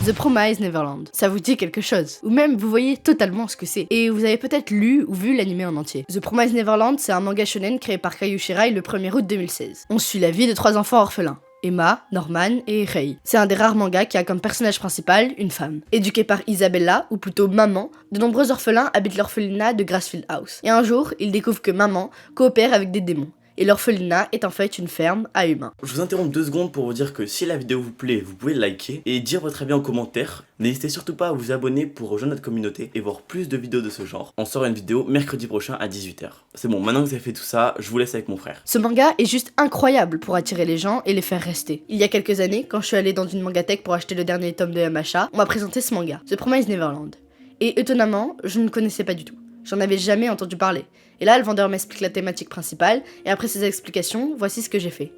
The Promised Neverland. Ça vous dit quelque chose? Ou même vous voyez totalement ce que c'est. Et vous avez peut-être lu ou vu l'anime en entier. The Promised Neverland, c'est un manga shonen créé par Kaiju Shirai le 1er août 2016. On suit la vie de 3 enfants orphelins. Emma, Norman et Rei. C'est un des rares mangas qui a comme personnage principal une femme. Éduquée par Isabella, ou plutôt maman, de nombreux orphelins habitent l'orphelinat de Grassfield House. Et un jour, ils découvrent que maman coopère avec des démons. Et l'orphelinat est en fait une ferme à humains. Je vous interromps 2 secondes pour vous dire que si la vidéo vous plaît, vous pouvez liker et dire votre avis en commentaire. N'hésitez surtout pas à vous abonner pour rejoindre notre communauté et voir plus de vidéos de ce genre. On sort une vidéo mercredi prochain à 18h. C'est bon, maintenant que vous avez fait tout ça, je vous laisse avec mon frère. Ce manga est juste incroyable pour attirer les gens et les faire rester. Il y a quelques années, quand je suis allée dans une mangatech pour acheter le dernier tome de MHA, on m'a présenté ce manga, The Promised Neverland. Et étonnamment, je ne le connaissais pas du tout. J'en avais jamais entendu parler. Et là, le vendeur m'explique la thématique principale, et après ses explications, voici ce que j'ai fait.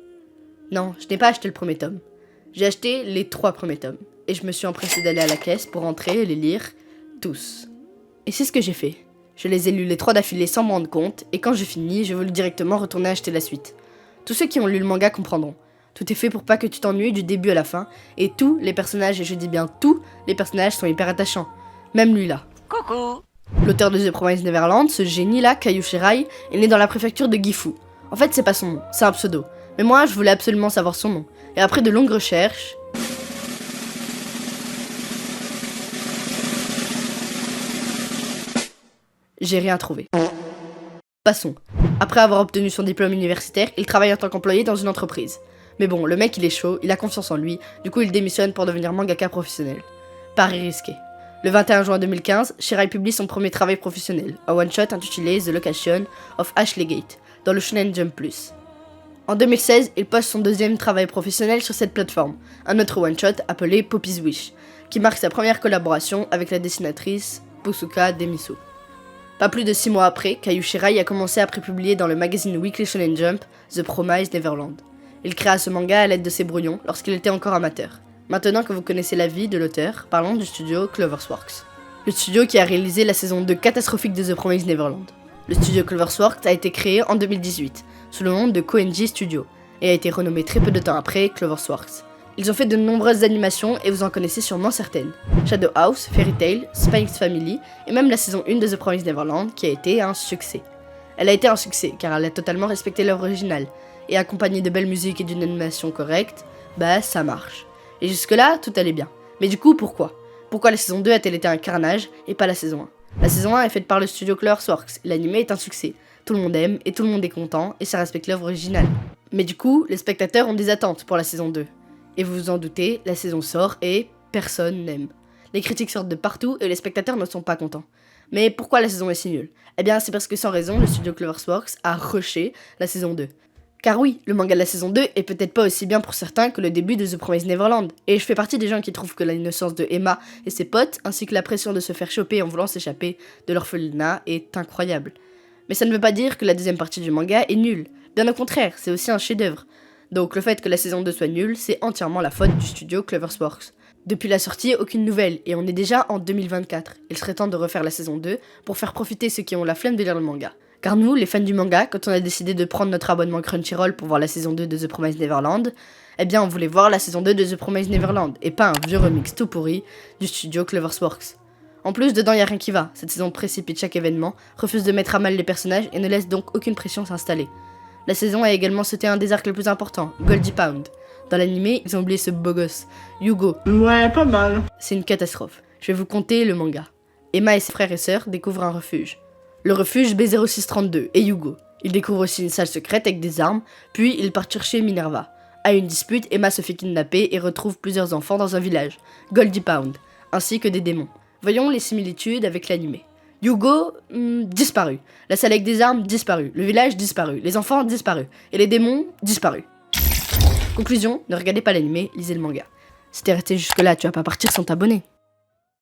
Non, je n'ai pas acheté le premier tome. J'ai acheté les 3 premiers tomes, et je me suis empressée d'aller à la caisse pour entrer et les lire, tous. Et c'est ce que j'ai fait. Je les ai lus les 3 d'affilée sans me rendre compte, et quand j'ai fini, je voulus directement retourner acheter la suite. Tous ceux qui ont lu le manga comprendront. Tout est fait pour pas que tu t'ennuies du début à la fin, et tous les personnages, et je dis bien tous les personnages sont hyper attachants. Même lui là. Coucou. L'auteur de The Promised Neverland, ce génie-là, Kaiju Shirai, est né dans la préfecture de Gifu. En fait, c'est pas son nom, c'est un pseudo. Mais moi, je voulais absolument savoir son nom. Et après de longues recherches... j'ai rien trouvé. Passons. Après avoir obtenu son diplôme universitaire, il travaille en tant qu'employé dans une entreprise. Mais bon, le mec il est chaud, il a confiance en lui, du coup il démissionne pour devenir mangaka professionnel. Pari risqué. Le 21 juin 2015, Shirai publie son premier travail professionnel, un one-shot intitulé The Location of Ashley Gate, dans le Shonen Jump Plus. En 2016, il poste son deuxième travail professionnel sur cette plateforme, un autre one-shot appelé Poppy's Wish, qui marque sa première collaboration avec la dessinatrice Posuka Demiso. Pas plus de 6 mois après, Kaiju Shirai a commencé à prépublier dans le magazine Weekly Shonen Jump The Promised Neverland. Il créa ce manga à l'aide de ses brouillons lorsqu'il était encore amateur. Maintenant que vous connaissez la vie de l'auteur, parlons du studio Cloverworks. Le studio qui a réalisé la saison 2 catastrophique de The Promised Neverland. Le studio Cloverworks a été créé en 2018, sous le nom de Koenji Studio, et a été renommé très peu de temps après Cloverworks. Ils ont fait de nombreuses animations et vous en connaissez sûrement certaines. Shadow House, Fairy Tail, Spy X Family, et même la saison 1 de The Promised Neverland qui a été un succès. Elle a été un succès car elle a totalement respecté l'œuvre originale, et accompagnée de belles musiques et d'une animation correcte, bah ça marche. Et jusque-là, tout allait bien. Mais du coup, pourquoi? Pourquoi la saison 2 a-t-elle été un carnage et pas la saison 1? La saison 1 est faite par le studio Cloverworks, l'anime est un succès. Tout le monde aime et tout le monde est content et ça respecte l'œuvre originale. Mais du coup, les spectateurs ont des attentes pour la saison 2. Et vous vous en doutez, la saison sort et personne n'aime. Les critiques sortent de partout et les spectateurs ne sont pas contents. Mais pourquoi la saison est si nulle? Eh bien, c'est parce que sans raison, le studio Cloverworks a rushé la saison 2. Car oui, le manga de la saison 2 est peut-être pas aussi bien pour certains que le début de The Promised Neverland, et je fais partie des gens qui trouvent que l'innocence de Emma et ses potes, ainsi que la pression de se faire choper en voulant s'échapper de l'orphelinat est incroyable. Mais ça ne veut pas dire que la deuxième partie du manga est nulle, bien au contraire, c'est aussi un chef-d'œuvre. Donc le fait que la saison 2 soit nulle, c'est entièrement la faute du studio Cloverworks. Depuis la sortie, aucune nouvelle, et on est déjà en 2024. Il serait temps de refaire la saison 2 pour faire profiter ceux qui ont la flemme de lire le manga. Car nous, les fans du manga, quand on a décidé de prendre notre abonnement Crunchyroll pour voir la saison 2 de The Promised Neverland, eh bien on voulait voir la saison 2 de The Promised Neverland, et pas un vieux remix tout pourri du studio Cloverworks. En plus, dedans y a rien qui va, cette saison précipite chaque événement, refuse de mettre à mal les personnages et ne laisse donc aucune pression s'installer. La saison a également sauté un des arcs les plus importants, Goldie Pound. Dans l'animé, ils ont oublié ce beau gosse, Yugo. Ouais, pas mal. C'est une catastrophe. Je vais vous conter le manga. Emma et ses frères et sœurs découvrent un refuge. Le refuge B0632 et Yugo. Ils découvrent aussi une salle secrète avec des armes, puis ils partent chercher Minerva. À une dispute, Emma se fait kidnapper et retrouve plusieurs enfants dans un village, Goldie Pound, ainsi que des démons. Voyons les similitudes avec l'animé. Yugo, disparu. La salle avec des armes, disparu. Le village, disparu. Les enfants, disparus. Et les démons, disparus. Conclusion, ne regardez pas l'animé, lisez le manga. Si t'es resté jusque là, tu vas pas partir sans t'abonner.